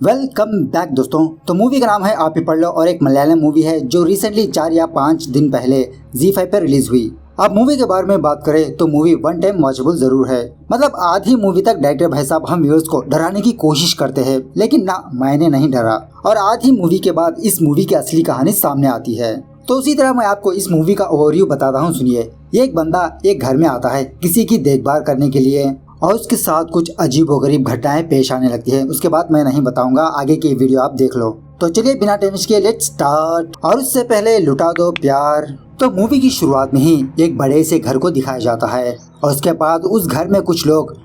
Welcome back दोस्तों। तो movie का नाम है आप ही पढ़ लो और एक मलयालम मूवी है जो रिसेंटली 4 या 5 दिन पहले ZEE5 पर रिलीज हुई। अब मूवी के बारे में बात करें तो मूवी वन टाइम वॉचेबल जरूर है। मतलब आधी मूवी तक डायरेक्टर भाई साहब हम व्यूअर्स को डराने की कोशिश करते हैं, लेकिन ना, मैंने नहीं डरा। और आधी मूवी के बाद इस मूवी की असली कहानी सामने आती है। तो उसी तरह मैं आपको इस मूवी का ओवरव्यू बताता हूँ, सुनिए। एक बंदा एक घर में आता है किसी की देखभाल करने के लिए और उसके साथ कुछ अजीबोगरीब घटनाएं पेश आने लगती है। उसके बाद मैं नहीं बताऊंगा, आगे की वीडियो आप देख लो। तो चलिए बिना टाइम वेस्ट किए लेट्स स्टार्ट। और उससे पहले लुटा दो प्यार। तो मूवी की शुरुआत में ही एक बड़े से घर को दिखाया जाता है और उसके बाद उस घर में कुछ लोग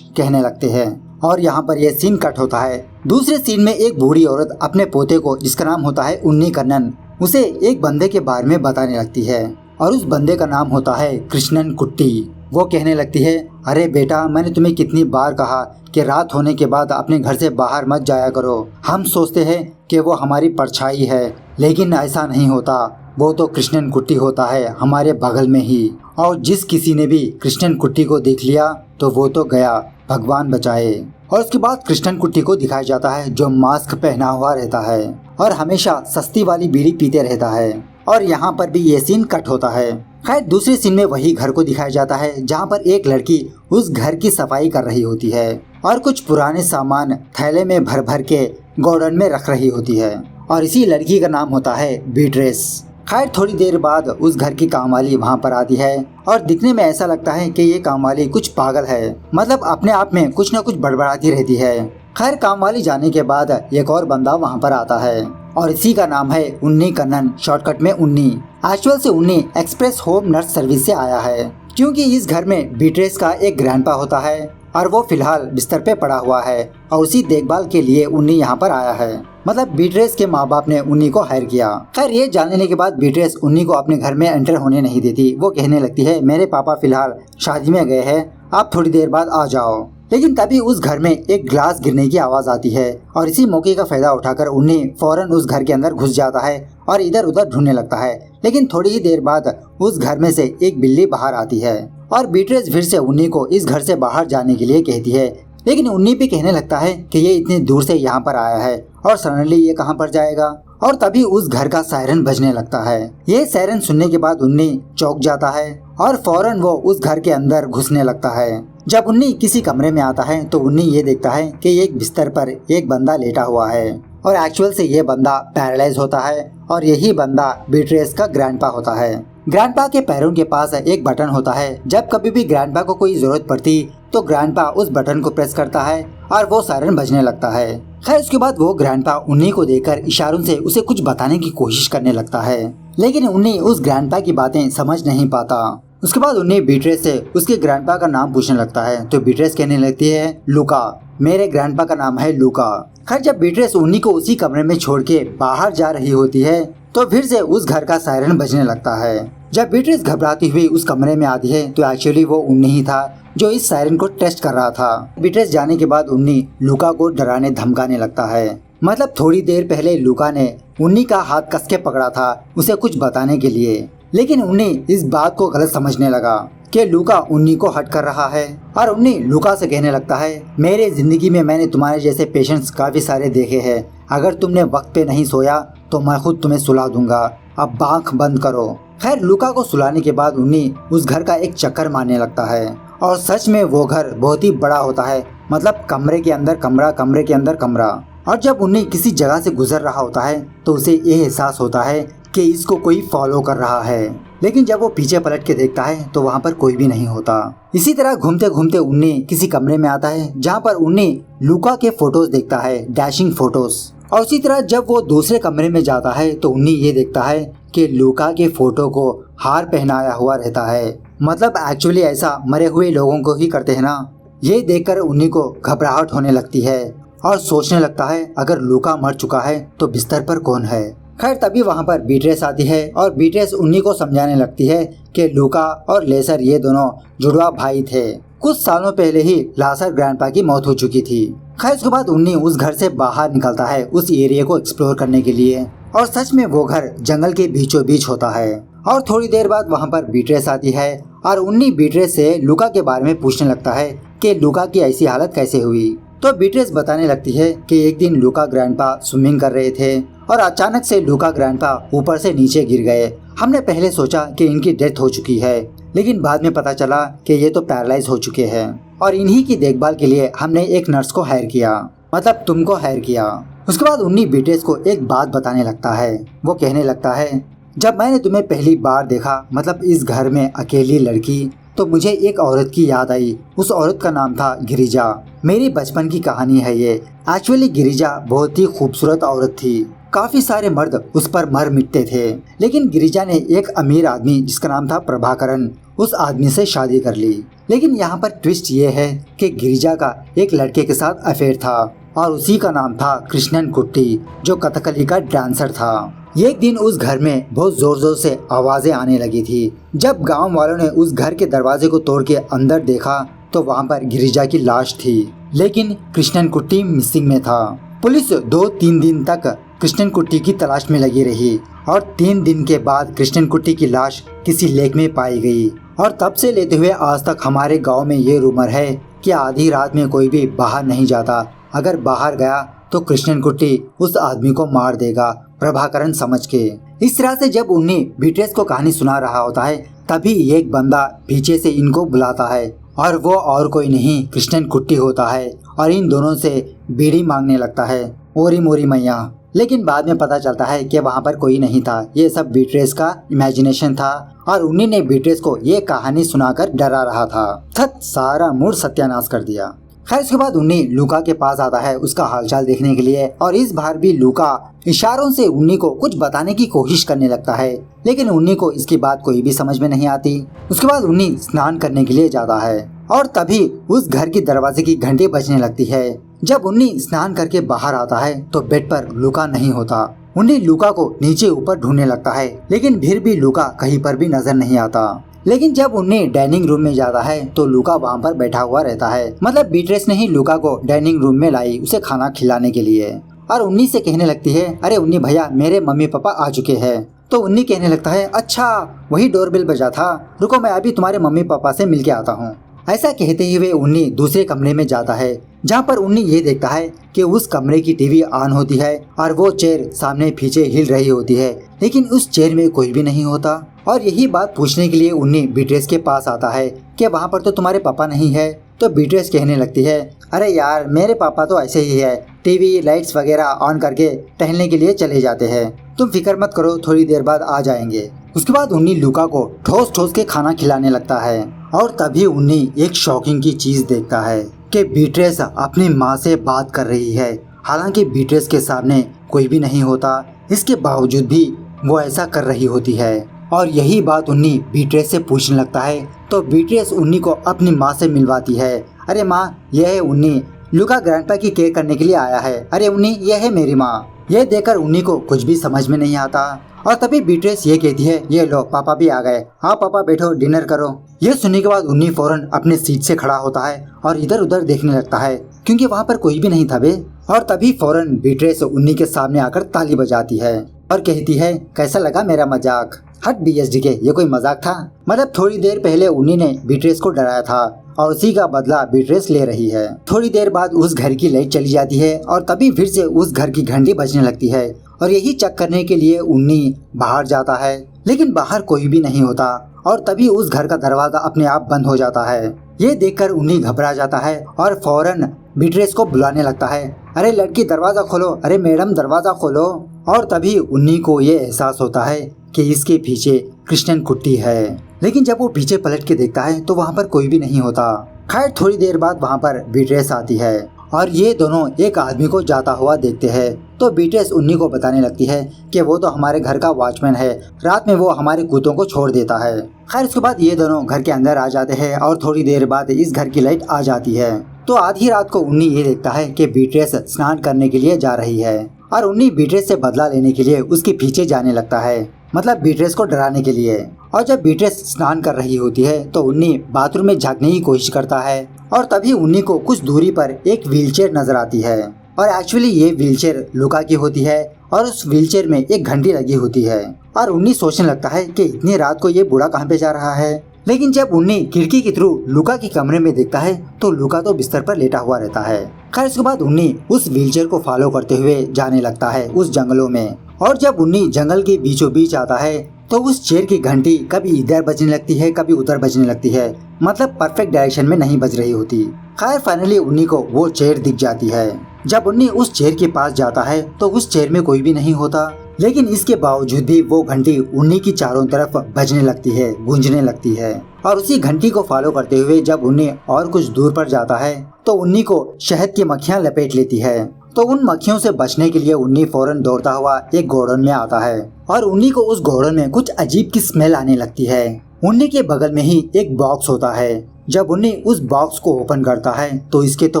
कहने लगते हैं और यहाँ पर यह सीन कट होता है। दूसरे सीन में एक बूढ़ी औरत अपने पोते को, जिसका नाम होता है उन्नी कन्नन, उसे एक बंदे के बारे में बताने लगती है और उस बंदे का नाम होता है कृष्णन कुट्टी। वो कहने लगती है, अरे बेटा, मैंने तुम्हें कितनी बार कहा कि रात होने के बाद अपने घर से बाहर मत जाया करो। हम सोचते हैं कि वो हमारी परछाई है, लेकिन ऐसा नहीं होता। वो तो कृष्णन कुट्टी होता है हमारे बगल में ही। और जिस किसी ने भी कृष्णन कुट्टी को देख लिया तो वो तो गया, भगवान बचाए। और उसके बाद कृष्णन कुट्टी को दिखाया जाता है जो मास्क पहना हुआ रहता है और हमेशा सस्ती वाली बीड़ी पीते रहता है। और यहाँ पर भी ये सीन कट होता है। खैर, दूसरे सीन में वही घर को दिखाया जाता है जहाँ पर एक लड़की उस घर की सफाई कर रही होती है और कुछ पुराने सामान थैले में भर भर के गोडाउन में रख रही होती है। और इसी लड़की का नाम होता है बीट्रेस। खैर, थोड़ी देर बाद उस घर की कामवाली वहाँ पर आती है और दिखने में ऐसा लगता है कि ये कामवाली कुछ पागल है। मतलब अपने आप में कुछ न कुछ बड़बड़ाती रहती है। खैर, कामवाली जाने के बाद एक और बंदा वहाँ पर आता है और इसी का नाम है उन्नी कन्नन, शॉर्टकट में उन्नी। एक्चुअल से उन्नी एक्सप्रेस होम नर्स सर्विस से आया है, क्योंकि इस घर में बीट्रेस का एक ग्रैंडपा होता है और वो फिलहाल बिस्तर पे पड़ा हुआ है और उसी देखभाल के लिए उन्नी यहाँ पर आया है। मतलब बीट्रेस के माँ बाप ने उन्नी को हायर किया। खैर, ये जान लेने के बाद बीट्रेस उन्नी को अपने घर में एंटर होने नहीं देती। वो कहने लगती है, मेरे पापा फिलहाल शादी में गए हैं, आप थोड़ी देर बाद आ जाओ। लेकिन तभी उस घर में एक ग्लास गिरने की आवाज आती है और इसी मौके का फायदा उठाकर उन्नी फौरन उस घर के अंदर घुस जाता है और इधर उधर ढूंढने लगता है। लेकिन थोड़ी ही देर बाद उस घर में से एक बिल्ली बाहर आती है और बीट्रेस फिर से उन्नी को इस घर से बाहर जाने के लिए कहती है। लेकिन उन्नी भी कहने लगता है कि ये इतनी दूर से यहाँ पर आया है और सडनली ये कहाँ पर जाएगा। और तभी उस घर का सायरन बजने लगता है। ये सायरन सुनने के बाद उन्नी चौंक जाता है और फौरन वो उस घर के अंदर घुसने लगता है। जब उन्नी किसी कमरे में आता है तो उन्नी ये देखता है कि एक बिस्तर पर एक बंदा लेटा हुआ है और एक्चुअल से ये बंदा पैरालाइज होता है और यही बंदा बीट्रेस का ग्रैंडपा होता है। ग्रैंडपा के पैरों के पास एक बटन होता है। जब कभी भी ग्रैंडपा को कोई जरूरत पड़ती तो ग्रैंडपा उस बटन को प्रेस करता है और वो सायरन बजने लगता है। खैर, उसके बाद वो ग्रैंडपा उन्नी को देखकर इशारों से उसे कुछ बताने की कोशिश करने लगता है, लेकिन उन्नी उस ग्रैंडपा की बातें समझ नहीं पाता। उसके बाद उन्नी बीट्रेस से उसके ग्रैंडपा का नाम पूछने लगता है तो बीट्रेस कहने लगती है, लूका, मेरे ग्रैंडपा का नाम है लूका। खैर, जब बीट्रेस उन्नी को उसी कमरे में छोड़ के बाहर जा रही होती है तो फिर से उस घर का सायरन बजने लगता है। जब बीट्रेस घबराती हुई उस कमरे में आती है तो एक्चुअली वो उन्नी ही था जो इस सायरन को टेस्ट कर रहा था। बीट्रेस जाने के बाद उन्नी लूका को डराने धमकाने लगता है। मतलब थोड़ी देर पहले लूका ने उन्नी का हाथ कस के पकड़ा था उसे कुछ बताने के लिए, लेकिन उन्नी इस बात को गलत समझने लगा कि लूका उन्नी को हट कर रहा है। और उन्नी लूका से कहने लगता है, मेरे जिंदगी में मैंने तुम्हारे जैसे पेशेंट्स काफी सारे देखे हैं। अगर तुमने वक्त पे नहीं सोया तो मैं खुद तुम्हें सुला दूंगा, अब आँख बंद करो। खैर, लूका को सुलाने के बाद उन्नी उस घर का एक चक्कर मारने लगता है और सच में वो घर बहुत ही बड़ा होता है। मतलब कमरे के अंदर कमरा, कमरे के अंदर कमरा। और जब उन्नी किसी जगह से गुजर रहा होता है तो उसे ये एहसास होता है कि इसको कोई फॉलो कर रहा है। लेकिन जब वो पीछे पलट के देखता है तो वहाँ पर कोई भी नहीं होता। इसी तरह घूमते घूमते उन्नी किसी कमरे में आता है जहाँ पर उन्नी लूका के फोटोज देखता है, डैशिंग फोटोज। और उसी तरह जब वो दूसरे कमरे में जाता है तो उन्नी ये देखता है कि लूका के फोटो को हार पहनाया हुआ रहता है। मतलब एक्चुअली ऐसा मरे हुए लोगों को ही करते हैं ना। ये देखकर उन्नी को घबराहट होने लगती है और सोचने लगता है, अगर लूका मर चुका है तो बिस्तर पर कौन है। खैर, तभी वहाँ पर बीट्रेस आती है और बीट्रेस उन्नी को समझाने लगती है कि लूका और लेसर ये दोनों जुड़वा भाई थे। कुछ सालों पहले ही लासर ग्रैंडपा की मौत हो चुकी थी। खैर, उसके बाद उन्नी उस घर से बाहर निकलता है उस एरिया को एक्सप्लोर करने के लिए और सच में वो घर जंगल के बीचों बीच होता है। और थोड़ी देर बाद वहाँ पर बीट्रेस आती है और उन्नी बीट्रेस से लूका के बारे में पूछने लगता है कि लूका की ऐसी हालत कैसे हुई। तो बीट्रेस बताने लगती है कि एक दिन लूका ग्रैंडपा स्विमिंग कर रहे थे और अचानक से लूका ग्रैंडपा ऊपर से नीचे गिर गए। हमने पहले सोचा कि इनकी डेथ हो चुकी है, लेकिन बाद में पता चला कि ये तो पैरालाइज हो चुके हैं और इन्हीं की देखभाल के लिए हमने एक नर्स को हायर किया, मतलब तुमको हायर किया। उसके बाद उन्नी बीट्रेस को एक बात बताने लगता है। वो कहने लगता है, जब मैंने तुम्हें पहली बार देखा, मतलब इस घर में अकेली लड़की, तो मुझे एक औरत की याद आई। उस औरत का नाम था गिरिजा। मेरी बचपन की कहानी है ये। एक्चुअली गिरिजा बहुत ही खूबसूरत औरत थी। काफी सारे मर्द उस पर मर मिटते थे, लेकिन गिरिजा ने एक अमीर आदमी जिसका नाम था प्रभाकरन, उस आदमी से शादी कर ली। लेकिन यहाँ पर ट्विस्ट ये है कि गिरिजा का एक लड़के के साथ अफेयर था और उसी का नाम था कृष्णन कुट्टी, जो कथकली का डांसर था। एक दिन उस घर में बहुत जोर जोर से आवाजें आने लगी थी। जब गांव वालों ने उस घर के दरवाजे को तोड़ के अंदर देखा तो वहाँ पर गिरिजा की लाश थी, लेकिन कृष्णन कुट्टी मिसिंग में था। पुलिस 2-3 दिन तक कृष्णन कुट्टी की तलाश में लगी रही और 3 दिन के बाद कृष्णन कुट्टी की लाश किसी लेक में पाई गई। और तब से लेते हुए आज तक हमारे गाँव में ये रूमर है कि आधी रात में कोई भी बाहर नहीं जाता। अगर बाहर गया तो कृष्णन कुट्टी उस आदमी को मार देगा, प्रभाकरन समझ के। इस तरह से जब उन्नी बीट्रेस को कहानी सुना रहा होता है, तभी एक बंदा पीछे से इनको बुलाता है और वो और कोई नहीं कृष्णन कुट्टी होता है और इन दोनों से बीड़ी मांगने लगता है, ओरी मोरी मैया। लेकिन बाद में पता चलता है कि वहाँ पर कोई नहीं था, ये सब बीट्रेस का इमेजिनेशन था और उन्नी ने बीट्रेस को ये कहानी सुनाकर डरा रहा था। थत सारा मूड सत्यानाश कर दिया। खैर उसके बाद उन्नी लूका के पास आता है उसका हालचाल देखने के लिए और इस बार भी लूका इशारों से उन्नी को कुछ बताने की कोशिश करने लगता है, लेकिन उन्नी को इसकी बात कोई भी समझ में नहीं आती। उसके बाद उन्नी स्नान करने के लिए जाता है और तभी उस घर की दरवाजे की घंटी बजने लगती है। जब उन्नी स्नान करके बाहर आता है तो बेड पर लूका नहीं होता। उन्नी लूका को नीचे ऊपर ढूंढने लगता है, लेकिन फिर भी लूका कहीं पर भी नजर नहीं आता। लेकिन जब उन्नी डाइनिंग रूम में जाता है तो लूका वहाँ पर बैठा हुआ रहता है, मतलब बीट्रेस ने ही लूका को डाइनिंग रूम में लाई उसे खाना खिलाने के लिए और उन्नी से कहने लगती है, अरे उन्नी भैया मेरे मम्मी पापा आ चुके हैं। तो उन्नी कहने लगता है, अच्छा वही डोरबेल बजा था, रुको मैं अभी तुम्हारे मम्मी पापा से मिल के आता हूँ। ऐसा कहते हुए उन्नी दूसरे कमरे में जाता है, जहाँ पर उन्नी ये देखता है कि उस कमरे की टीवी ऑन होती है और वो चेयर सामने पीछे हिल रही होती है, लेकिन उस चेयर में कोई भी नहीं होता। और यही बात पूछने के लिए उन्नी बीट्रेस के पास आता है कि वहाँ पर तो तुम्हारे पापा नहीं है। तो बीट्रेस कहने लगती है, अरे यार मेरे पापा तो ऐसे ही है, टीवी लाइट्स वगैरह ऑन करके टहलने के लिए चले जाते हैं, तुम फिक्र मत करो थोड़ी देर बाद आ जाएंगे। उसके बाद उन्नी लूका को ठोस ठोस के खाना खिलाने लगता है और तभी उन्नी एक शॉकिंग की चीज देखता है कि बीट्रेस अपनी माँ से बात कर रही है। हालांकि बीट्रेस के सामने कोई भी नहीं होता, इसके बावजूद भी वो ऐसा कर रही होती है। और यही बात उन्नी बीट्रेस से पूछने लगता है तो बीट्रेस उन्नी को अपनी माँ से मिलवाती है। अरे माँ यह है उन्नी, लूका ग्रैंडपा की केयर करने के लिए आया है। अरे उन्नी यह है मेरी माँ। यह देखकर उन्नी को कुछ भी समझ में नहीं आता और तभी बीट्रेस ये कहती है, ये लो पापा भी आ गए, हाँ पापा बैठो डिनर करो। ये सुनने के बाद उन्नी फौरन अपने सीट से खड़ा होता है और इधर उधर देखने लगता है क्योंकि वहाँ पर कोई भी नहीं था बे। और तभी फौरन बीट्रेस उन्नी के सामने आकर ताली बजाती है और कहती है, कैसा लगा मेरा मजाक? हट बीएसडी के, ये कोई मजाक था? मतलब थोड़ी देर पहले उन्नी ने बीट्रेस को डराया था और उसी का बदला बीट्रेस ले रही है। थोड़ी देर बाद उस घर की लाइट चली जाती है और तभी फिर से उस घर की घंटी बजने लगती है और यही चेक करने के लिए उन्नी बाहर जाता है, लेकिन बाहर कोई भी नहीं होता और तभी उस घर का दरवाजा अपने आप बंद हो जाता है। ये देखकर उन्नी घबरा जाता है और फौरन बीट्रेस को बुलाने लगता है, अरे लड़की दरवाजा खोलो, अरे मैडम दरवाजा खोलो। और तभी उन्नी को ये एहसास होता है कि इसके पीछे कृष्णन कुट्टी है, लेकिन जब वो पीछे पलट के देखता है तो वहाँ पर कोई भी नहीं होता। खैर थोड़ी देर बाद वहाँ पर बीट्रेस आती है और ये दोनों एक आदमी को जाता हुआ देखते हैं। तो बीट्रेस उन्नी को बताने लगती है कि वो तो हमारे घर का वॉचमैन है, रात में वो हमारे कुत्तों को छोड़ देता है। खैर उसके बाद ये दोनों घर के अंदर आ जाते हैं और थोड़ी देर बाद इस घर की लाइट आ जाती है। तो आधी रात को उन्नी ये देखता है कि बीट्रेस स्नान करने के लिए जा रही है और उन्नी बीट्रेस से बदला लेने के लिए उसके पीछे जाने लगता है, मतलब बीट्रेस को डराने के लिए। और जब बीट्रेस स्नान कर रही होती है तो उन्नी बाथरूम में झांकने की कोशिश करता है और तभी उन्नी को कुछ दूरी पर एक व्हीलचेयर नजर आती है और एक्चुअली ये व्हीलचेयर लूका की होती है और उस व्हीलचेयर में एक घंटी लगी होती है। और उन्नी सोचने लगता है कि इतनी रात को ये बूढ़ा कहाँ पे जा रहा है। लेकिन जब उन्नी खिड़की के थ्रू लुका के कमरे में देखता है तो लुका तो बिस्तर पर लेटा हुआ रहता है। खैर इसके बाद उन्नी उस व्हीलचेयर को फॉलो करते हुए जाने लगता है उस जंगलों में। और जब उन्नी जंगल के बीचों बीच आता है तो उस चेयर की घंटी कभी इधर बजने लगती है कभी उधर बजने लगती है, मतलब परफेक्ट डायरेक्शन में नहीं बज रही होती। खैर फाइनली उन्नी को वो चेयर दिख जाती है। जब उन्नी उस चेयर के पास जाता है तो उस चेयर में कोई भी नहीं होता, लेकिन इसके बावजूद भी वो घंटी उन्नी की चारों तरफ बजने लगती है, गूंजने लगती है। और उसी घंटी को फॉलो करते हुए जब उन्नी और कुछ दूर पर जाता है तो उन्नी को शहद की मक्खियां लपेट लेती है। तो उन मक्खियों से बचने के लिए उन्नी फौरन दौड़ता हुआ एक गोडाउन में आता है और उन्नी को उस गोडाउन में कुछ अजीब की स्मेल आने लगती है। उन्नी के बगल में ही एक बॉक्स होता है। जब उन्नी उस बॉक्स को ओपन करता है तो इसके तो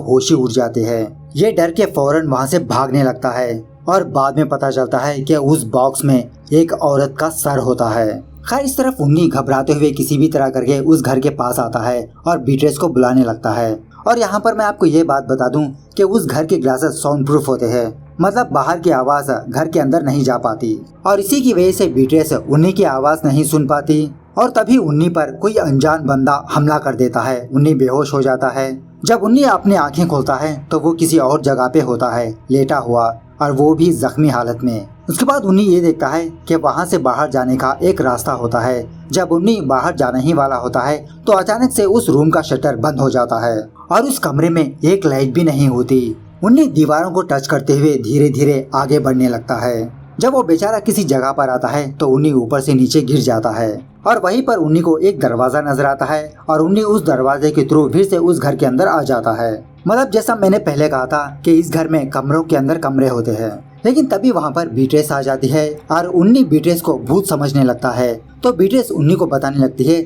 होश ही उड़ जाते हैं। ये डर के फौरन वहाँ से भागने लगता है और बाद में पता चलता है कि उस बॉक्स में एक औरत का सर होता है। खैर इस तरफ उन्नी घबराते हुए किसी भी तरह करके उस घर के पास आता है और बीट्रेस को बुलाने लगता है। और यहाँ पर मैं आपको ये बात बता दूं कि उस घर के ग्लासेस साउंड प्रूफ होते हैं, मतलब बाहर की आवाज घर के अंदर नहीं जा पाती। और इसी की वजह से बीट्रेस उन्नी की आवाज नहीं सुन पाती और तभी उन्नी पर कोई अनजान बंदा हमला कर देता है। उन्नी बेहोश हो जाता है। जब उन्नी अपनी आंखें खोलता है तो वो किसी और जगह पे होता है लेटा हुआ, और वो भी जख्मी हालत में। उसके बाद उन्नी ये देखता है कि वहाँ से बाहर जाने का एक रास्ता होता है। जब उन्नी बाहर जाने ही वाला होता है तो अचानक से उस रूम का शटर बंद हो जाता है और उस कमरे में एक लाइट भी नहीं होती। उन्नी दीवारों को टच करते हुए धीरे धीरे आगे बढ़ने लगता है। जब वो बेचारा किसी जगह पर आता है तो उन्नी ऊपर से नीचे गिर जाता है और वहीं पर उन्नी को एक दरवाजा नजर आता है और उन्नी उस दरवाजे के थ्रू फिर से उस घर के अंदर आ जाता है। मतलब जैसा मैंने पहले कहा था कि इस घर में कमरों के अंदर कमरे होते हैं, लेकिन तभी वहाँ पर बीट्रेस आ जाती है और उन्नी बीट्रेस को भूत समझने लगता है। तो बीट्रेस उन्नी को बताने लगती है,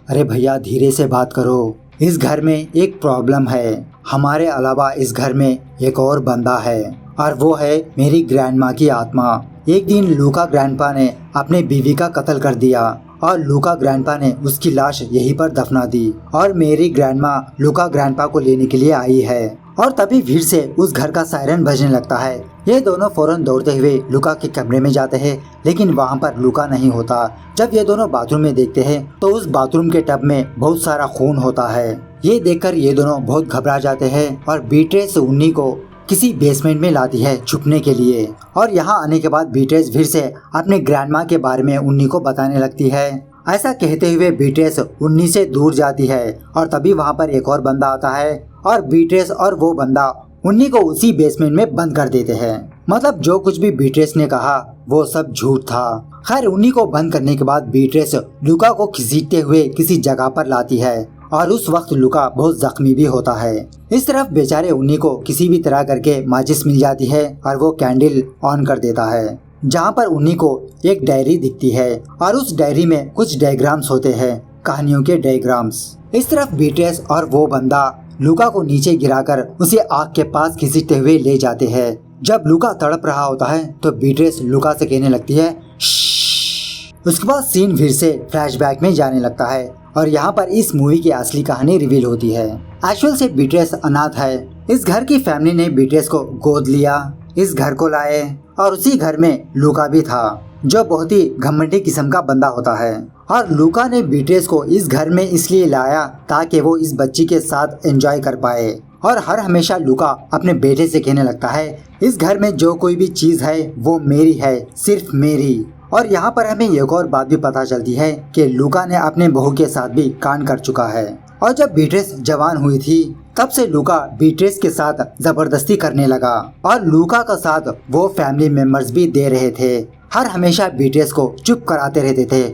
अरे भैया धीरे से बात करो, इस घर में एक प्रॉब्लम है। हमारे अलावा इस घर में एक और बंदा है और वो है मेरी ग्रैंडमा की आत्मा। एक दिन लूका ग्रैंडपा ने अपने बीवी का कत्ल कर दिया और लूका ग्रैंडपा ने उसकी लाश यहीं पर दफना दी और मेरी ग्रैंडमा लूका ग्रैंडपा को लेने के लिए आई है। और तभी फिर से उस घर का सायरन बजने लगता है। ये दोनों फौरन दौड़ते हुए लूका के कमरे में जाते हैं, लेकिन वहाँ पर लूका नहीं होता। जब ये दोनों बाथरूम में देखते हैं तो उस बाथरूम के टब में बहुत सारा खून होता है। ये देखकर ये दोनों बहुत घबरा जाते हैं और बीट्रेस उन्नी को किसी बेसमेंट में लाती है छुपने के लिए। और यहाँ आने के बाद बीट्रेस फिर से अपने ग्रैंडमा के बारे में उन्नी को बताने लगती है। ऐसा कहते हुए बीट्रेस उन्नी से दूर जाती है और तभी वहाँ पर एक और बंदा आता है और बीट्रेस और वो बंदा उन्नी को उसी बेसमेंट में बंद कर देते हैं। मतलब जो कुछ भी बीट्रेस ने कहा वो सब झूठ था। खैर उन्नी को बंद करने के बाद बीट्रेस लूका को घसीटते हुए किसी जगह पर लाती है और उस वक्त लूका बहुत जख्मी भी होता है। इस तरफ बेचारे उन्नी को किसी भी तरह करके माचिस मिल जाती है और वो कैंडल ऑन कर देता है, जहाँ पर उन्नी को एक डायरी दिखती है और उस डायरी में कुछ डायग्राम्स होते हैं, कहानियों के डायग्राम्स। इस तरफ बीट्रेस और वो बंदा लूका को नीचे गिराकर उसे आग के पास घसीटते हुए ले जाते हैं। जब लूका तड़प रहा होता है तो बीट्रेस लूका से कहने लगती है श्श्श। उसके बाद सीन फिर से फ्लैशबैक में जाने लगता है और यहाँ पर इस मूवी की असली कहानी रिवील होती है। एक्चुअल से बीट्रेस अनाथ है। इस घर की फैमिली ने बीट्रेस को गोद लिया, इस घर को लाए और उसी घर में लूका भी था, जो बहुत ही घमंडी किस्म का बंदा होता है। और लूका ने बीट्रेस को इस घर में इसलिए लाया ताकि वो इस बच्ची के साथ एंजॉय कर पाए। और हर हमेशा लूका अपने बेटे से कहने लगता है, इस घर में जो कोई भी चीज है वो मेरी है, सिर्फ मेरी। और यहाँ पर हमें एक और बात भी पता चलती है कि लूका ने अपने बहू के साथ भी कांड कर चुका है। और जब बीट्रेस जवान हुई थी तब से लूका बीट्रेस के साथ जबरदस्ती करने लगा और लूका का साथ वो फैमिली मेंबर्स भी दे रहे थे। हर हमेशा बीट्रेस को चुप कराते रहते थे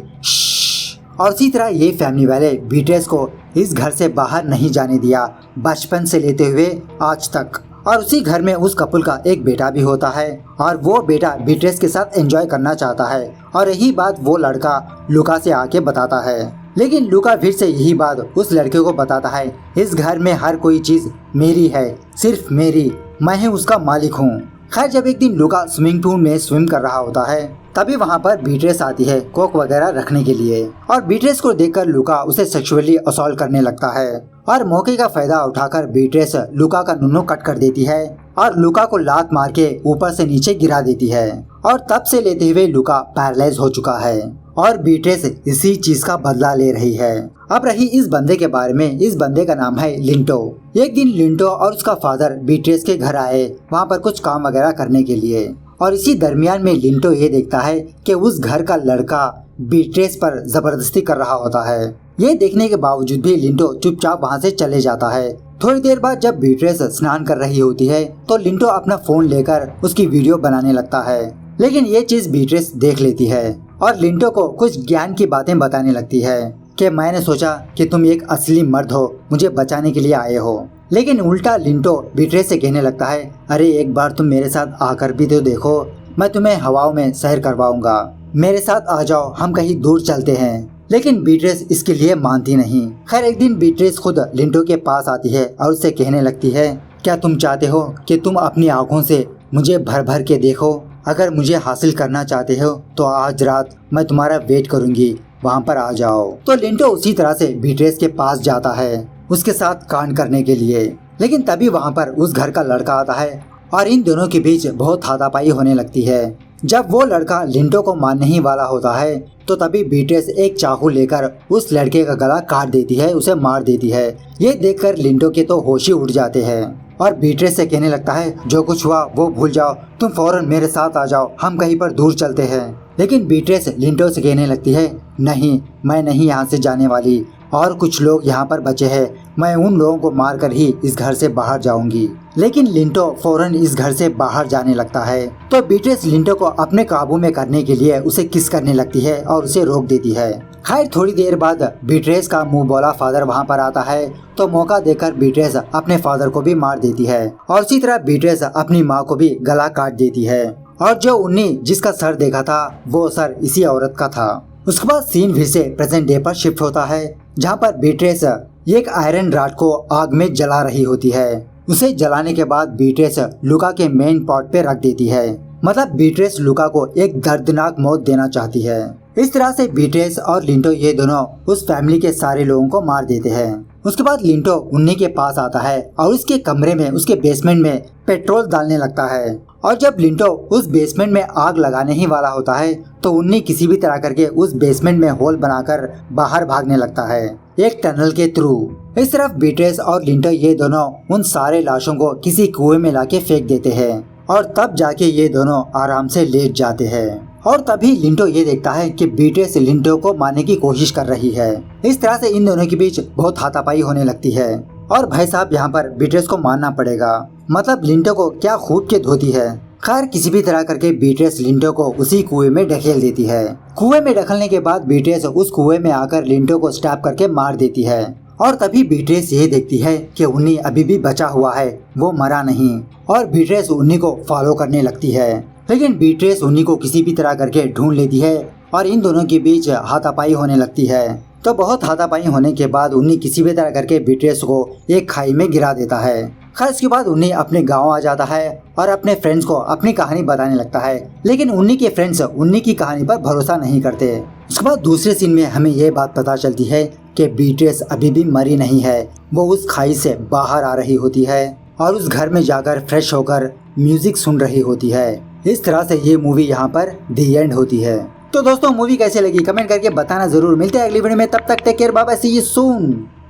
और इसी तरह ये फैमिली वाले बीट्रेस को इस घर से बाहर नहीं जाने दिया, बचपन से लेते हुए आज तक। और उसी घर में उस कपल का एक बेटा भी होता है और वो बेटा बीट्रेस के साथ एंजॉय करना चाहता है और यही बात वो लड़का लूका से आके बताता है। लेकिन लूका फिर से यही बात उस लड़के को बताता है, इस घर में हर कोई चीज मेरी है, सिर्फ मेरी, मैं ही उसका मालिक हूँ। खैर जब एक दिन लूका स्विमिंग पूल में स्विम कर रहा होता है तभी वहाँ पर बीट्रेस आती है कोक वगैरह रखने के लिए और बीट्रेस को देखकर लूका उसे सेक्सुअली असॉल्ट करने लगता है और मौके का फायदा उठाकर बीट्रेस लूका का नुन्नू कट कर देती है और लूका को लात मार के ऊपर से नीचे गिरा देती है और तब से लेते हुए लूका पैरालाइज हो चुका है और बीट्रेस इसी चीज का बदला ले रही है। अब रही इस बंदे के बारे में, इस बंदे का नाम है लिंटो। एक दिन लिंटो और उसका फादर बीट्रेस के घर आए वहाँ पर कुछ काम वगैरह करने के लिए, और इसी दरमियान में लिंटो ये देखता है कि उस घर का लड़का बीट्रेस पर जबरदस्ती कर रहा होता है। ये देखने के बावजूद भी लिंटो चुपचाप वहाँ से चले जाता है। थोड़ी देर बाद जब बीट्रेस स्नान कर रही होती है तो लिंटो अपना फोन लेकर उसकी वीडियो बनाने लगता है, लेकिन ये चीज बीट्रेस देख लेती है और लिंटो को कुछ ज्ञान की बातें बताने लगती है कि मैंने सोचा कि तुम एक असली मर्द हो, मुझे बचाने के लिए आए हो। लेकिन उल्टा लिंटो बीट्रेस से कहने लगता है, अरे एक बार तुम मेरे साथ आकर भी तो देखो, मैं तुम्हें हवाओं में सैर करवाऊंगा, मेरे साथ आ जाओ, हम कहीं दूर चलते हैं। लेकिन बीट्रेस इसके लिए मानती नहीं। खैर एक दिन बीट्रेस खुद लिंटो के पास आती है और उससे कहने लगती है, क्या तुम चाहते हो कि तुम अपनी आंखों से मुझे भर भर के देखो? अगर मुझे हासिल करना चाहते हो तो आज रात मैं तुम्हारा वेट करूंगी, वहाँ पर आ जाओ। तो लिंटो उसी तरह से बीट्रेस के पास जाता है उसके साथ कांड करने के लिए। लेकिन तभी वहाँ पर उस घर का लड़का आता है और इन दोनों के बीच बहुत हाथापाई होने लगती है। जब वो लड़का लिंटो को मारने ही वाला होता है तो तभी बीट्रेस एक चाकू लेकर उस लड़के का गला काट देती है, उसे मार देती है। ये देखकर लिंटो के तो होश ही उड़ जाते हैं और बीट्रेस से कहने लगता है, जो कुछ हुआ वो भूल जाओ, तुम फौरन मेरे साथ आ जाओ, हम कहीं पर दूर चलते हैं। लेकिन बीट्रेस लिंटो से कहने लगती है, नहीं, मैं नहीं यहाँ से जाने वाली, और कुछ लोग यहाँ पर बचे हैं, मैं उन लोगों को मारकर ही इस घर से बाहर जाऊंगी। लेकिन लिंटो फौरन इस घर से बाहर जाने लगता है तो बीट्रेस लिंटो को अपने काबू में करने के लिए उसे किस करने लगती है और उसे रोक देती है। खैर थोड़ी देर बाद बीट्रेस का मुंह बोला फादर वहाँ पर आता है तो मौका देकर बीट्रेस अपने फादर को भी मार देती है और इसी तरह बीट्रेस अपनी माँ को भी गला काट देती है। और जो उन्नी जिसका सर देखा था वो सर इसी औरत का था। उसके बाद सीन फिर से प्रेजेंट डे पर शिफ्ट होता है जहाँ पर बीट्रेस एक आयरन रॉड को आग में जला रही होती है। उसे जलाने के बाद बीट्रेस लुका के मेन पॉट पे रख देती है। मतलब बीट्रेस लुका को एक दर्दनाक मौत देना चाहती है। इस तरह से बीट्रेस और लिंटो ये दोनों उस फैमिली के सारे लोगों को मार देते हैं। उसके बाद लिंटो उन्नी के पास आता है और उसके कमरे में, उसके बेसमेंट में पेट्रोल डालने लगता है। और जब लिंटो उस बेसमेंट में आग लगाने ही वाला होता है तो उन्नी किसी भी तरह करके उस बेसमेंट में होल बनाकर बाहर भागने लगता है एक टनल के थ्रू। इस तरफ बीट्रेस और लिंटो ये दोनों उन सारे लाशों को किसी कुएं में लाके फेंक देते हैं और तब जाके ये दोनों आराम से लेट जाते हैं। और तभी लिंटो ये देखता है कि बीट्रेस लिंटो को मारने की कोशिश कर रही है। इस तरह से इन दोनों के बीच बहुत हाथापाई होने लगती है और भाई साहब यहाँ पर बीट्रेस को मारना पड़ेगा। मतलब लिंटो को क्या खूब के धोती है। खैर किसी भी तरह करके बीट्रेस लिंटो को उसी कुएं में ढकेल देती है। कुएं में ढकलने के बाद बीट्रेस उस कुएं में आकर लिंटो को स्टैप करके मार देती है। और तभी बीट्रेस ये देखती है कि उन्नी अभी भी बचा हुआ है, वो मरा नहीं। और बीट्रेस उन्नी को फॉलो करने लगती है। लेकिन बीट्रेस उन्नी को किसी भी तरह करके ढूंढ लेती है और इन दोनों के बीच हाथापाई होने लगती है। तो बहुत हाथापाई होने के बाद उन्नी किसी भी तरह करके बीट्रेस को एक खाई में गिरा देता है। खैर इसके बाद उन्नी अपने गांव आ जाता है और अपने फ्रेंड्स को अपनी कहानी बताने लगता है। लेकिन उन्नी के फ्रेंड्स उन्नी की कहानी पर भरोसा नहीं करते। उसके बाद दूसरे सीन में हमें ये बात पता चलती है कि बीट्रेस अभी भी मरी नहीं है। वो उस खाई से बाहर आ रही होती है और उस घर में जाकर फ्रेश होकर म्यूजिक सुन रही होती है। इस तरह से ये मूवी यहाँ पर दी एंड होती है। तो दोस्तों मूवी कैसे लगी कमेंट करके बताना जरूर। मिलते हैं अगली वीडियो में, तब तक take care, bye bye, see you soon.